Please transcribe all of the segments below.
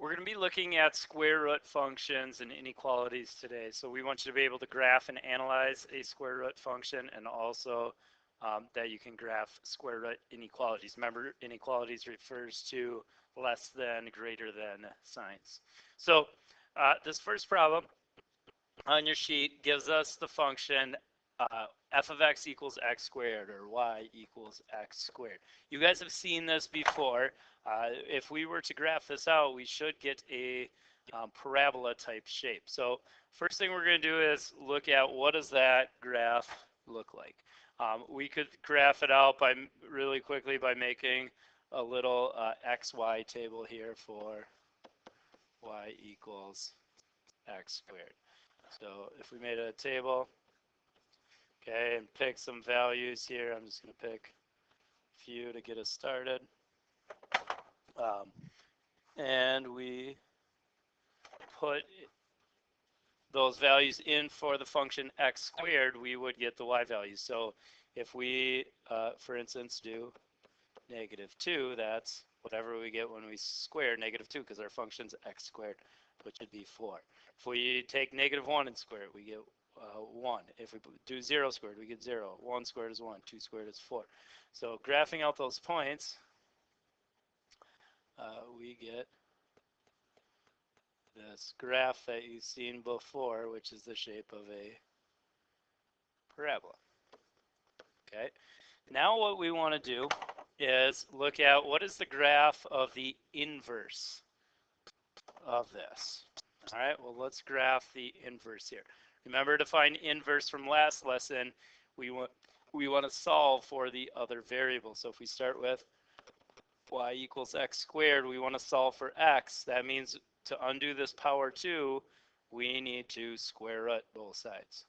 We're going to be looking at square root functions and inequalities today. So we want you to be able to graph and analyze a square root function, and also that you can graph square root inequalities. Remember, inequalities refers to less than, greater than signs. So this first problem on your sheet gives us the function f of x equals x squared, or y equals x squared. You guys have seen this before. If we were to graph this out, we should get a parabola type shape. So first thing we're going to do is look at what does that graph look like. We could graph it out by really quickly by making a little xy table here for y equals x squared. So if we made a table, okay, and pick some values here, I'm just going to pick a few to get us started. And we put those values in for the function x squared, we would get the y values. So if we, for instance, do -2, that's whatever we get when we square -2, because our function's x squared, which would be 4. If we take -1 and square it, we get 1. If we do 0 squared, we get 0. 1 squared is 1. 2 squared is 4. So graphing out those points, we get this graph that you've seen before, which is the shape of a parabola. Okay. Now what we want to do is look at what is the graph of the inverse of this. All right, well, let's graph the inverse here. Remember to find inverse from last lesson, we want to solve for the other variable. So if we start with y equals x squared, we want to solve for x. That means to undo this power 2, we need to square root both sides.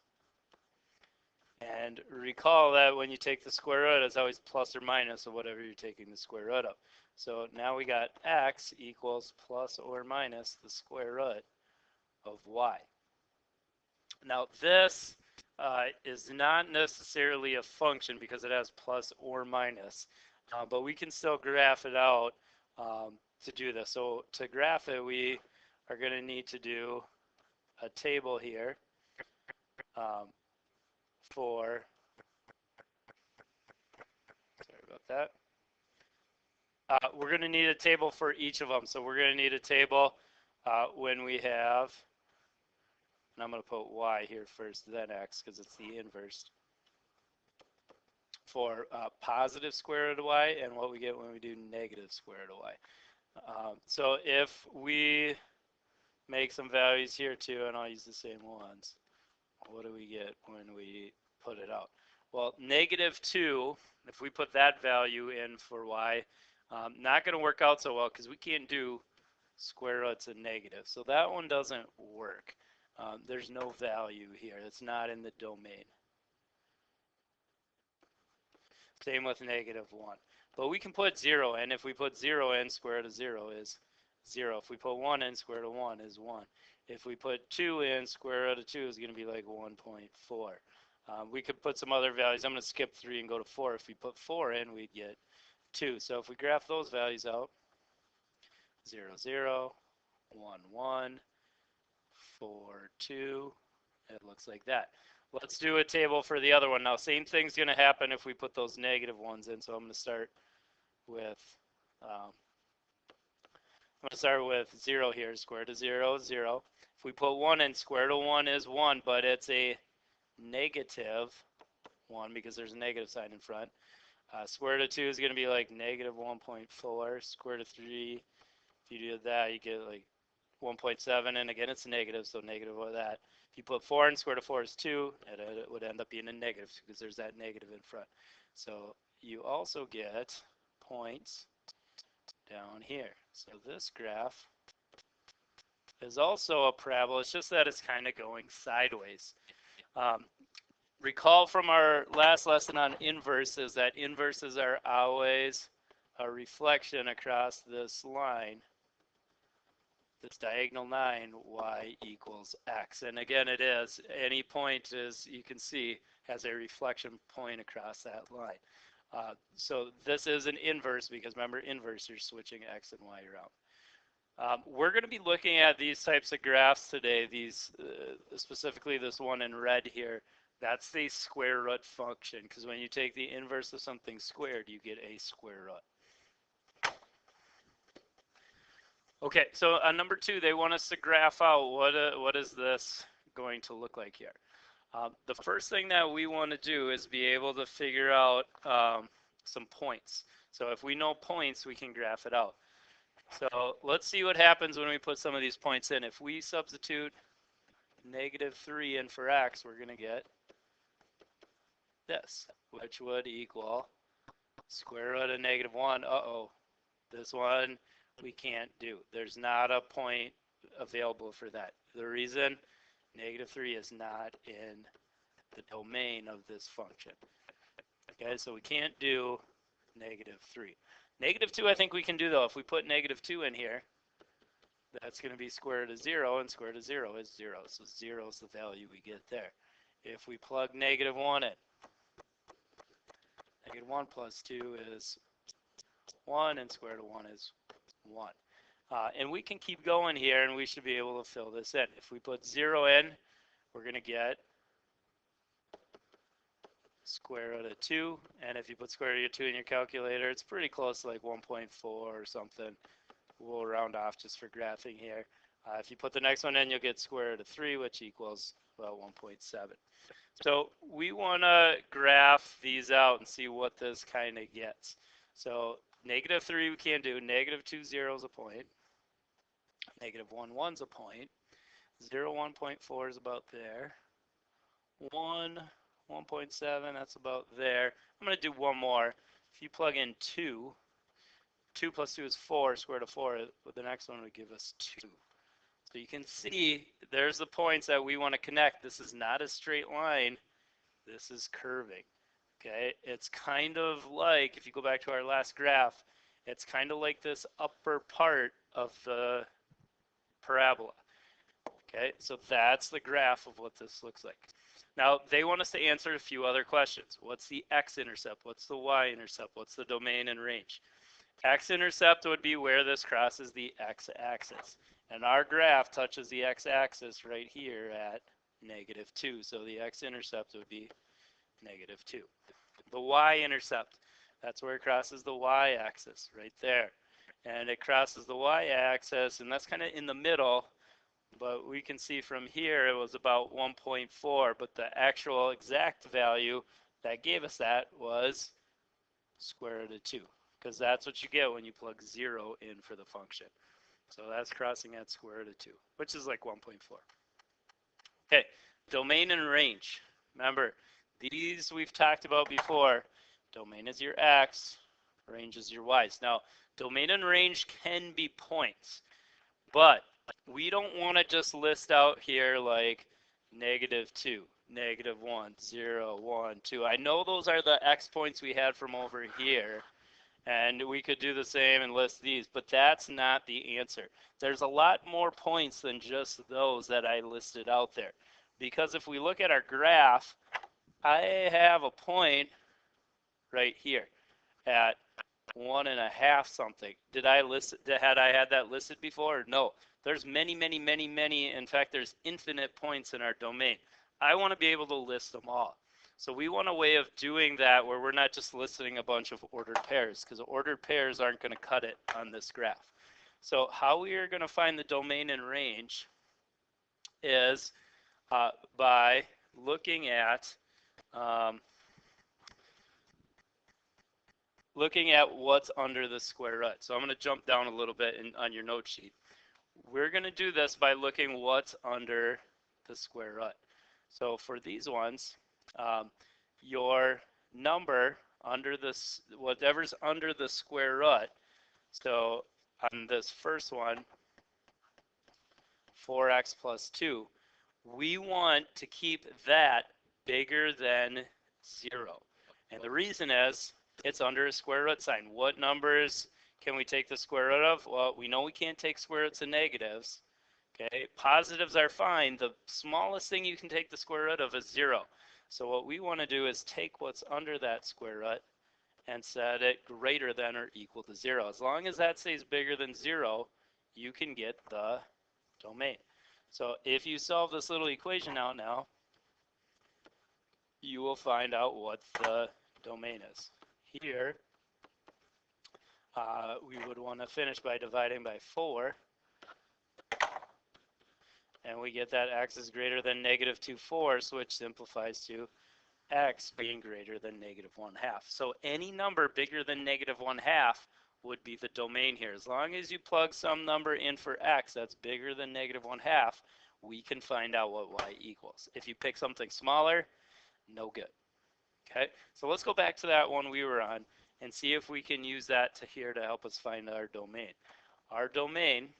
And recall that when you take the square root, it's always plus or minus of whatever you're taking the square root of. So now we got x equals plus or minus the square root of y. Now this is not necessarily a function because it has plus or minus, but we can still graph it out to do this. So to graph it, we are going to need to do a table here for, sorry about that. We're going to need a table for each of them. So we're going to need a table when we have, and I'm going to put y here first, then x, because it's the inverse, for positive square root of y and what we get when we do negative square root of y. So if we make some values here too, and I'll use the same ones, what do we get when we put it out? Well, -2, if we put that value in for y, not going to work out so well because we can't do square roots of negative. So that one doesn't work. There's no value here. It's not in the domain. Same with -1. But we can put 0 in. If we put 0 in, square root of 0 is 0. If we put 1 in, square root of 1 is 1. If we put 2 in, square root of 2 is going to be like 1.4. We could put some other values. I'm going to skip 3 and go to 4. If we put 4 in, we'd get 2. So if we graph those values out, 0, 0, 1, 1, 4, 2, it looks like that. Let's do a table for the other one. Now, same thing's going to happen if we put those negative ones in. So I'm going to start with 0 here. Square root of 0, 0. If we put 1 in, square root of 1 is 1, but it's a negative 1 because there's a negative sign in front. Square root of 2 is going to be like -1.4. Square root of 3, if you do that, you get like 1.7, and again it's negative, so negative of that. If you put 4 in, square root of 4 is 2, and it would end up being a negative because there's that negative in front. So you also get points down here. So this graph is also a parabola. It's just that it's kind of going sideways. Recall from our last lesson on inverses that inverses are always a reflection across this line, this diagonal 9, y equals x. And again, it is. Any point, as you can see, has a reflection point across that line. So this is an inverse because remember, inverse, you're switching x and y around. We're going to be looking at these types of graphs today, these specifically this one in red here. That's the square root function, because when you take the inverse of something squared, you get a square root. Okay, so on number 2, they want us to graph out what is this going to look like here. The first thing that we want to do is be able to figure out some points. So if we know points, we can graph it out. So let's see what happens when we put some of these points in. If we substitute -3 in for x, we're going to get this, which would equal square root of -1. Uh-oh, this one we can't do. There's not a point available for that. The reason, -3 is not in the domain of this function. Okay, so we can't do -3. -2 I think we can do though. If we put -2 in here, that's going to be square root of 0, and square root of 0 is 0. So 0 is the value we get there. If we plug -1 in, -1 plus 2 is 1, and square root of 1 is 1. And we can keep going here, and we should be able to fill this in. If we put 0 in, we're going to get square root of 2. And if you put square root of 2 in your calculator, it's pretty close to like 1.4 or something. We'll round off just for graphing here. If you put the next one in, you'll get square root of 3, which equals about 1.7. So we want to graph these out and see what this kind of gets. So -3 we can't do. -2, 0 is a point. -1, 1's a point. 0, 1.4 is about there. 1, 1.7, that's about there. I'm going to do one more. If you plug in 2, 2 plus 2 is 4, square root of 4, but the next one would give us 2. So you can see there's the points that we want to connect. This is not a straight line. This is curving. Okay, it's kind of like, if you go back to our last graph, it's kind of like this upper part of the parabola. Okay, so that's the graph of what this looks like. Now, they want us to answer a few other questions. What's the x-intercept? What's the y-intercept? What's the domain and range? X-intercept would be where this crosses the x-axis. And our graph touches the x-axis right here at -2. So the x-intercept would be -2. The y-intercept, that's where it crosses the y-axis, right there. And it crosses the y-axis, and that's kind of in the middle. But we can see from here it was about 1.4, but the actual exact value that gave us that was square root of 2, because that's what you get when you plug 0 in for the function. So that's crossing at square root of 2, which is like 1.4. Okay, domain and range. Remember, these we've talked about before. Domain is your x, range is your y's. Now, domain and range can be points, but we don't want to just list out here like -2, -1, 0, 1, 2. I know those are the x points we had from over here, and we could do the same and list these, but that's not the answer. There's a lot more points than just those that I listed out there. Because if we look at our graph, I have a point right here at 1.5 something. Did I list? Had I had that listed before? No. There's many. In fact, there's infinite points in our domain. I want to be able to list them all. So we want a way of doing that where we're not just listing a bunch of ordered pairs, because ordered pairs aren't going to cut it on this graph. So how we are going to find the domain and range is by looking at what's under the square root. So I'm going to jump down a little bit on your note sheet. We're going to do this by looking what's under the square root. So for these ones, your number under this, whatever's under the square root, so on this first one, 4x plus 2, we want to keep that bigger than 0. And the reason is it's under a square root sign. What numbers can we take the square root of? Well, we know we can't take square roots of negatives. Okay, positives are fine. The smallest thing you can take the square root of is 0. So what we want to do is take what's under that square root and set it greater than or equal to 0. As long as that stays bigger than 0, you can get the domain. So if you solve this little equation out now, you will find out what the domain is. Here, we would want to finish by dividing by 4, and we get that x is greater than negative 2/4, which simplifies to x being greater than negative 1/2. So any number bigger than negative 1/2 would be the domain here. As long as you plug some number in for x that's bigger than negative 1/2, we can find out what y equals. If you pick something smaller, no good. Okay, so let's go back to that one we were on and see if we can use that to here to help us find our domain. Our domain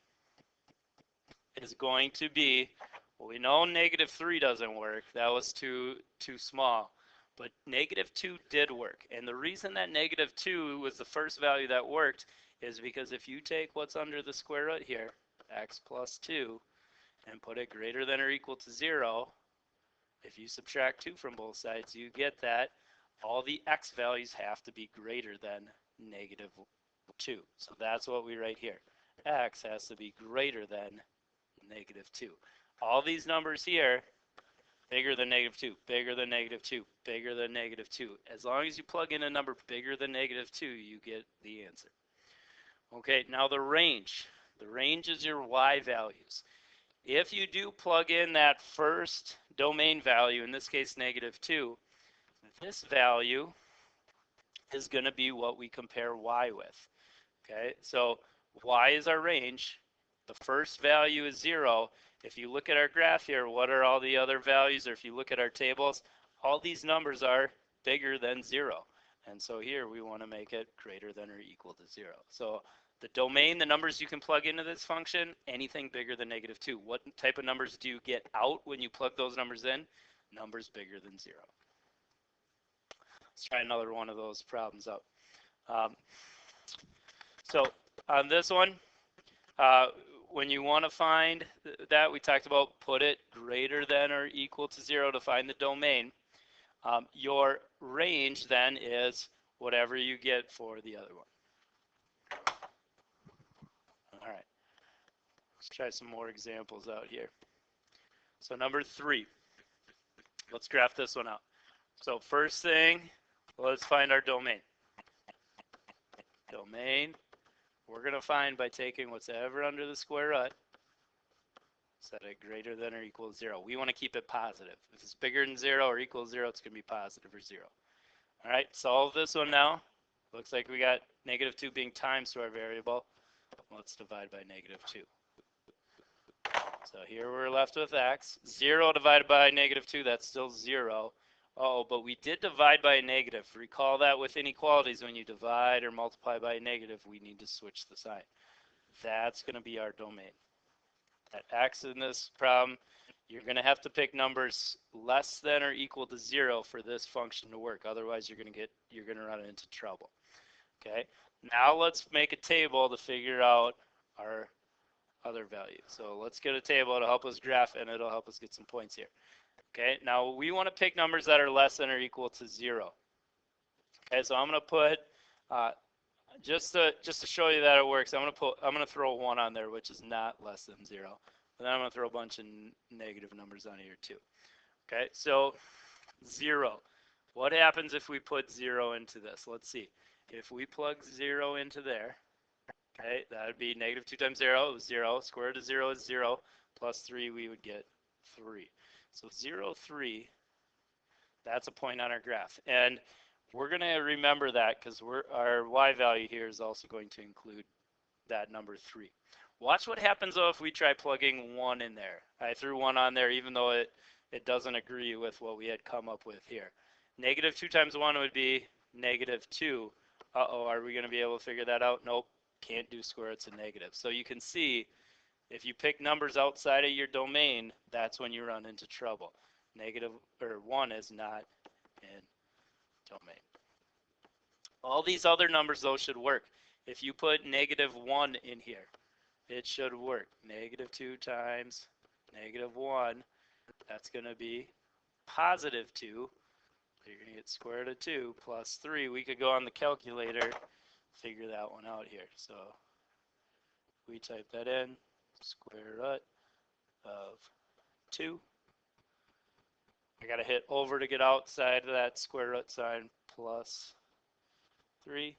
is going to be, well, we know negative 3 doesn't work. That was too small. But negative 2 did work. And the reason that negative 2 was the first value that worked is because if you take what's under the square root here, x plus 2, and put it greater than or equal to 0, if you subtract 2 from both sides, you get that all the x values have to be greater than negative 2. So that's what we write here. X has to be greater than negative 2. All these numbers here, bigger than negative 2, bigger than negative 2, bigger than negative 2. As long as you plug in a number bigger than negative 2, you get the answer. Okay, now the range. The range is your y values. If you do plug in that first domain value, in this case negative 2, this value is going to be what we compare y with. Okay, so y is our range. The first value is 0. If you look at our graph here, what are all the other values? Or if you look at our tables, all these numbers are bigger than 0. And so here we want to make it greater than or equal to 0. So the domain, the numbers you can plug into this function, anything bigger than negative 2. What type of numbers do you get out when you plug those numbers in? Numbers bigger than 0. Let's try another one of those problems out. So on this one, when you want to find that, we talked about put it greater than or equal to 0 to find the domain. Your range then is whatever you get for the other one. All right, let's try some more examples out here. So number 3, let's graph this one out. So first thing, let's find our domain. Domain, we're going to find by taking whatever under the square root, set it greater than or equal to 0. We want to keep it positive. If it's bigger than 0 or equal to 0, it's going to be positive or 0. All right, solve this one now. Looks like we got negative 2 being times to our variable. Let's divide by negative 2. So here we're left with x. 0 divided by negative 2, that's still 0. Oh, but we did divide by a negative. Recall that with inequalities, when you divide or multiply by a negative, we need to switch the sign. That's going to be our domain. At x in this problem, you're going to have to pick numbers less than or equal to 0 for this function to work. Otherwise, you're going to run into trouble. Okay. Now let's make a table to figure out our other value. So let's get a table to help us graph, and it'll help us get some points here. Okay. Now we want to pick numbers that are less than or equal to 0. Okay. So I'm going to put just to show you that it works, I'm going to throw a 1 on there, which is not less than 0. And then I'm going to throw a bunch of negative numbers on here too. Okay, so 0. What happens if we put 0 into this? Let's see. If we plug 0 into there, okay, that would be negative 2 times 0 is 0. Square root of 0 is 0. Plus 3, we would get 3. So 0, 3, that's a point on our graph. And we're going to remember that because our y value here is also going to include that number 3. Watch what happens though if we try plugging 1 in there. I threw 1 on there even though it doesn't agree with what we had come up with here. Negative 2 times 1 would be negative 2. Uh-oh, are we going to be able to figure that out? Nope, can't do square roots of negative. So you can see if you pick numbers outside of your domain, that's when you run into trouble. Negative, or 1 is not in domain. All these other numbers though should work. If you put negative 1 in here, it should work. Negative 2 times negative 1, that's going to be positive 2. So you're going to get square root of 2 plus 3. We could go on the calculator, figure that one out here. So we type that in, square root of 2. I got to hit over to get outside of that square root sign, plus 3.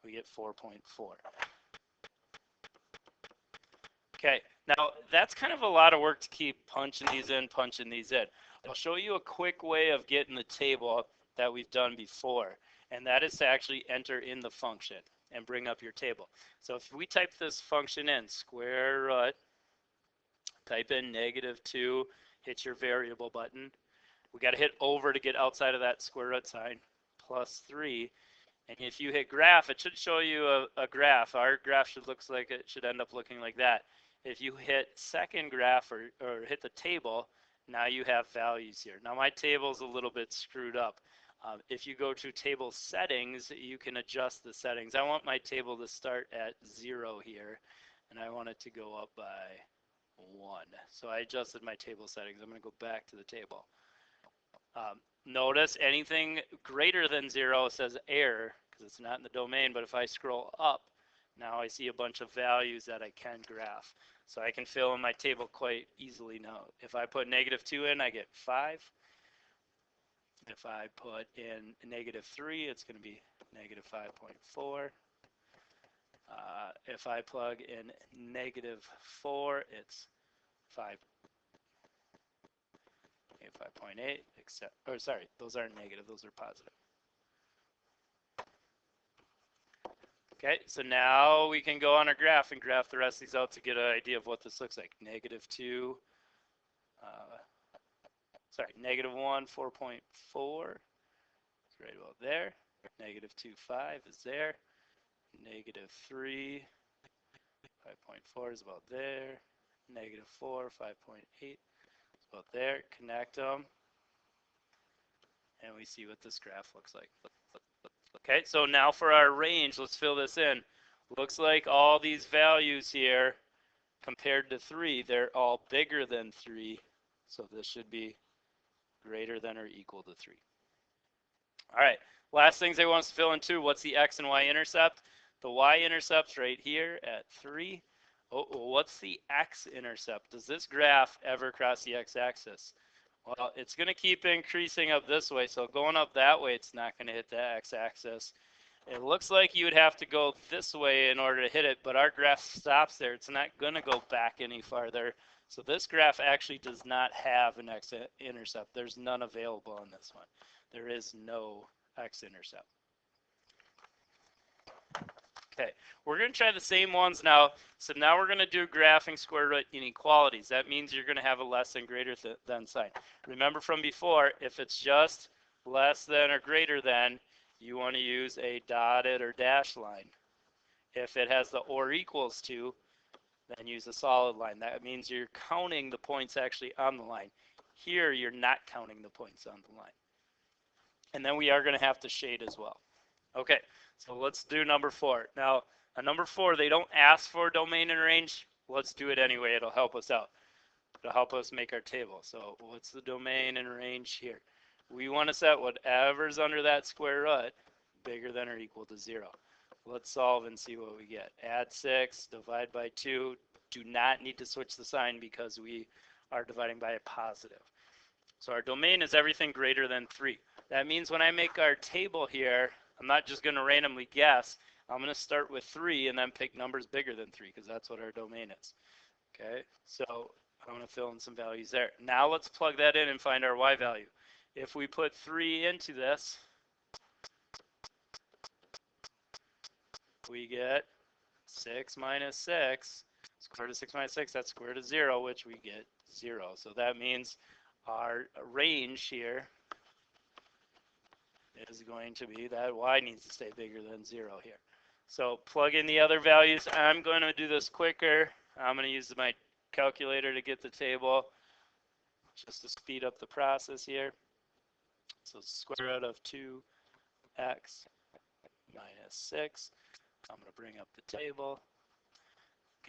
We get 4.4. Okay, now that's kind of a lot of work to keep punching these in, punching these in. I'll show you a quick way of getting the table that we've done before, and that is to actually enter in the function and bring up your table. So if we type this function in, square root, type in -2, hit your variable button. We got to hit over to get outside of that square root sign, plus 3. And if you hit graph, it should show you a graph. Our graph should end up looking like that. If you hit second graph or hit the table, now you have values here. Now my table is a little bit screwed up. If you go to table settings, you can adjust the settings. I want my table to start at 0 here, and I want it to go up by 1. So I adjusted my table settings. I'm going to go back to the table. Notice anything greater than 0 says error because it's not in the domain, but if I scroll up, now I see a bunch of values that I can graph. So I can fill in my table quite easily now. If I put -2 in, I get 5. If I put in -3, it's going to be -5.4. If I plug in -4, it's 5. 5.8, except, or sorry, those aren't negative, those are positive. Okay, so now we can go on our graph and graph the rest of these out to get an idea of what this looks like. -2, -1, 4.4 is right about there. -2, 5 is there. -3, 5.4 is about there. -4, 5.8 is about there. Connect them, and we see what this graph looks like. Okay, so now for our range, let's fill this in. Looks like all these values here compared to 3, they're all bigger than 3. So this should be greater than or equal to 3. All right, last things I want us to fill in too. What's the x and y intercept? The y-intercept's right here at 3. Oh, what's the x-intercept? Does this graph ever cross the x-axis? Well, it's going to keep increasing up this way, so going up that way, it's not going to hit the x-axis. It looks like you would have to go this way in order to hit it, but our graph stops there. It's not going to go back any farther. So this graph actually does not have an x-intercept. There's none available on this one. There is no x-intercept. Okay, we're going to try the same ones now. So now we're going to do graphing square root inequalities. That means you're going to have a less than greater than sign. Remember from before, if it's just less than or greater than, you want to use a dotted or dashed line. If it has the or equals to, then use a solid line. That means you're counting the points actually on the line. Here, you're not counting the points on the line. And then we are going to have to shade as well. Okay, so let's do number 4. Now, on number 4, they don't ask for domain and range. Let's do it anyway. It'll help us out. It'll help us make our table. So what's the domain and range here? We want to set whatever's under that square root bigger than or equal to 0. Let's solve and see what we get. Add 6, divide by 2. Do not need to switch the sign because we are dividing by a positive. So our domain is everything greater than 3. That means when I make our table here, I'm not just going to randomly guess. I'm going to start with 3 and then pick numbers bigger than 3 because that's what our domain is. Okay, so I'm going to fill in some values there. Now let's plug that in and find our y value. If we put 3 into this, we get 6 minus 6. Square root of 6 minus 6, that's square root of 0, which we get 0. So that means our range here is going to be that y needs to stay bigger than 0 here. So plug in the other values. I'm going to do this quicker. I'm going to use my calculator to get the table just to speed up the process here. So square root of 2x minus 6. I'm going to bring up the table.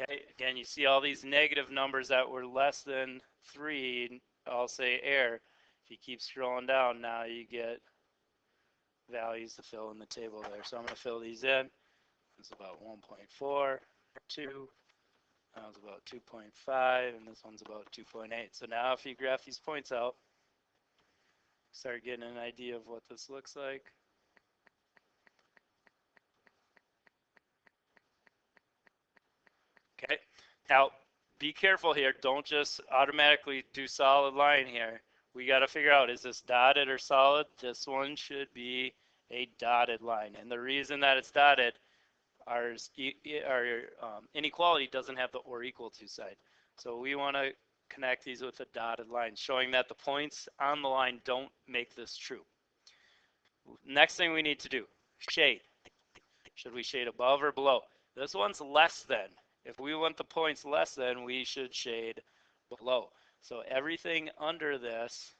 Okay, again, you see all these negative numbers that were less than 3. I'll say error. If you keep scrolling down, now you get values to fill in the table there. So I'm going to fill these in. It's about 1.4, 2, one's about 2.5, and this one's about 2.8. So now if you graph these points out, start getting an idea of what this looks like. Okay, now be careful here. Don't just automatically do solid line here. We got to figure out, is this dotted or solid? This one should be a dotted line. And the reason that it's dotted, our inequality doesn't have the or equal to side. So we want to connect these with a dotted line, showing that the points on the line don't make this true. Next thing we need to do, shade. Should we shade above or below? This one's less than. If we want the points less than, we should shade below. So everything under this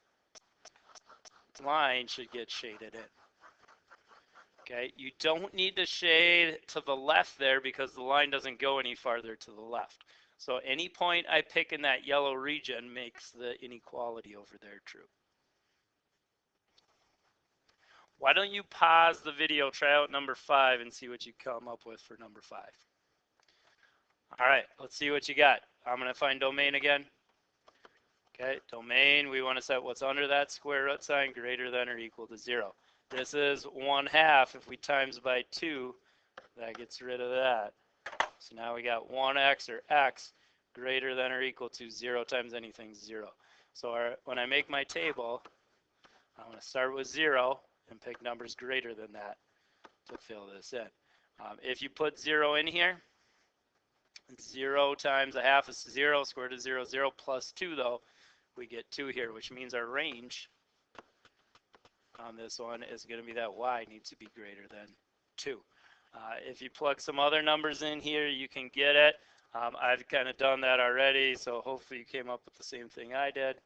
line should get shaded in. Okay, you don't need to shade to the left there because the line doesn't go any farther to the left. So any point I pick in that yellow region makes the inequality over there true. Why don't you pause the video, try out number 5, and see what you come up with for number 5. All right, let's see what you got. I'm going to find domain again. Okay, domain, we want to set what's under that square root sign greater than or equal to 0. This is 1/2. If we times by 2, that gets rid of that. So now we got 1x or x greater than or equal to 0 times anything 0. So when I make my table, I'm going to start with 0 and pick numbers greater than that to fill this in. If you put 0 in here, 0 times 1/2 is 0, square root of 0, 0 plus 2 though, we get 2 here, which means our range on this one is going to be that y needs to be greater than 2. If you plug some other numbers in here, you can get it. I've kind of done that already, so hopefully you came up with the same thing I did.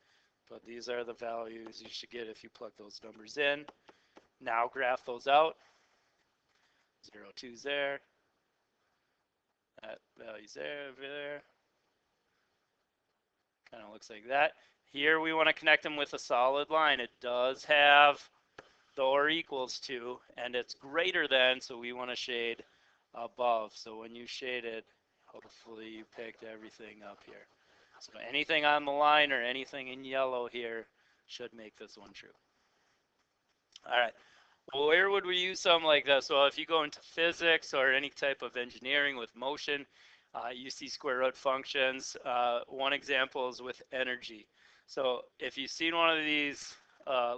But these are the values you should get if you plug those numbers in. Now graph those out. 0, 2's there. That value's there, over there. Kind of looks like that. Here we want to connect them with a solid line. It does have the or equals to, and it's greater than, so we want to shade above. So when you shaded, hopefully you picked everything up here. So anything on the line or anything in yellow here should make this one true. All right. Well, where would we use something like this? Well, if you go into physics or any type of engineering with motion, you see square root functions. One example is with energy. So if you've seen one of these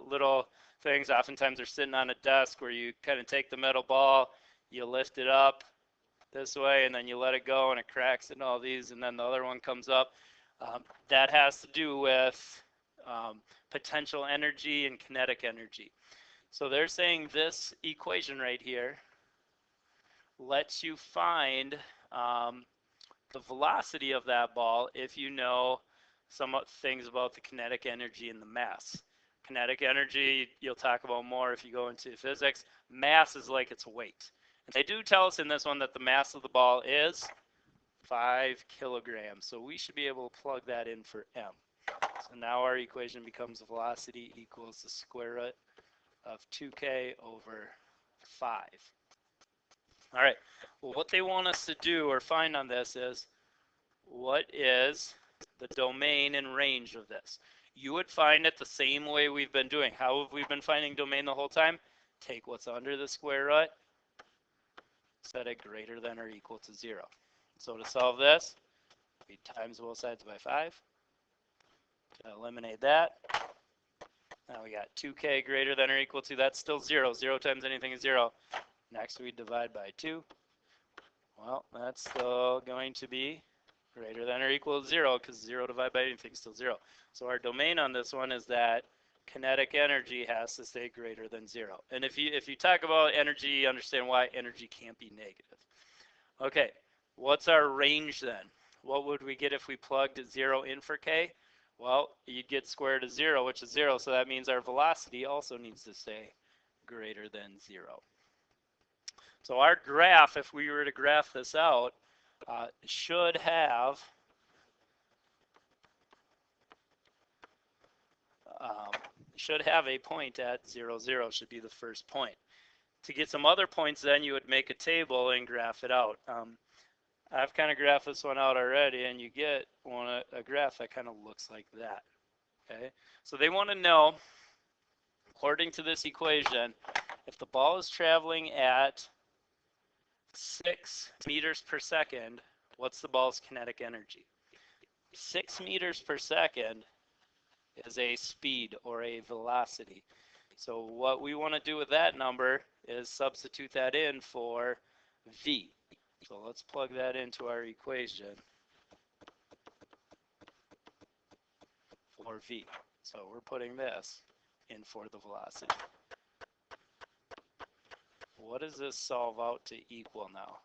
little things, oftentimes they're sitting on a desk where you kind of take the metal ball, you lift it up this way, and then you let it go and it cracks and all these, and then the other one comes up. That has to do with potential energy and kinetic energy. So they're saying this equation right here lets you find the velocity of that ball if you know some things about the kinetic energy and the mass. Kinetic energy, you'll talk about more if you go into physics. Mass is like its weight. And they do tell us in this one that the mass of the ball is 5 kilograms. So we should be able to plug that in for m. So now our equation becomes velocity equals the square root of 2k over 5. All right, well, what they want us to do or find on this is, what is the domain and range of this? You would find it the same way we've been doing. How have we been finding domain the whole time? Take what's under the square root, set it greater than or equal to 0. So to solve this, we times both sides by 5 to eliminate that. Now we got 2k greater than or equal to, that's still 0. 0 times anything is 0. Next we divide by 2. Well, that's still going to be greater than or equal to 0 because 0 divided by anything is still 0. So our domain on this one is that kinetic energy has to stay greater than 0. And if you talk about energy, you understand why energy can't be negative. Okay, what's our range then? What would we get if we plugged 0 in for k? Well, you'd get square root of 0, which is 0, so that means our velocity also needs to stay greater than 0. So our graph, if we were to graph this out, should have a point at 0, 0, should be the first point. To get some other points then, you would make a table and graph it out. I've kind of graphed this one out already, and you get a graph that kind of looks like that. Okay, so they want to know, according to this equation, if the ball is traveling at 6 meters per second, what's the ball's kinetic energy? 6 meters per second is a speed or a velocity. So what we want to do with that number is substitute that in for v. So let's plug that into our equation for v. So we're putting this in for the velocity. What does this solve out to equal now?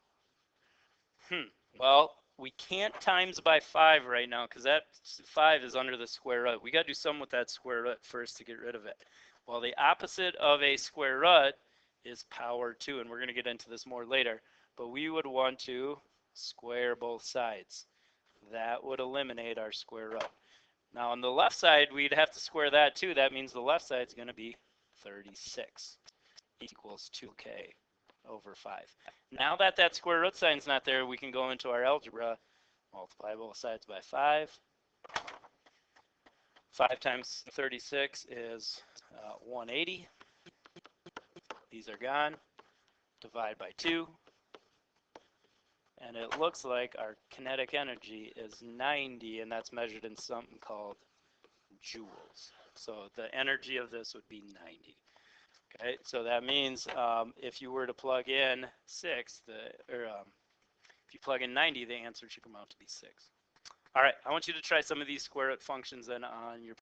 Well, we can't times by 5 right now because that 5 is under the square root. We got to do something with that square root first to get rid of it. Well, the opposite of a square root is power 2, and we're going to get into this more later. But we would want to square both sides. That would eliminate our square root. Now, on the left side, we'd have to square that too. That means the left side is going to be 36 equals 2k over 5. Now that that square root sign's not there, we can go into our algebra, multiply both sides by 5. 5 times 36 is 180. These are gone. Divide by 2. And it looks like our kinetic energy is 90, and that's measured in something called joules. So the energy of this would be 90. Okay, so that means if you were to plug in 6, if you plug in 90, the answer should come out to be 6. All right, I want you to try some of these square root functions then on your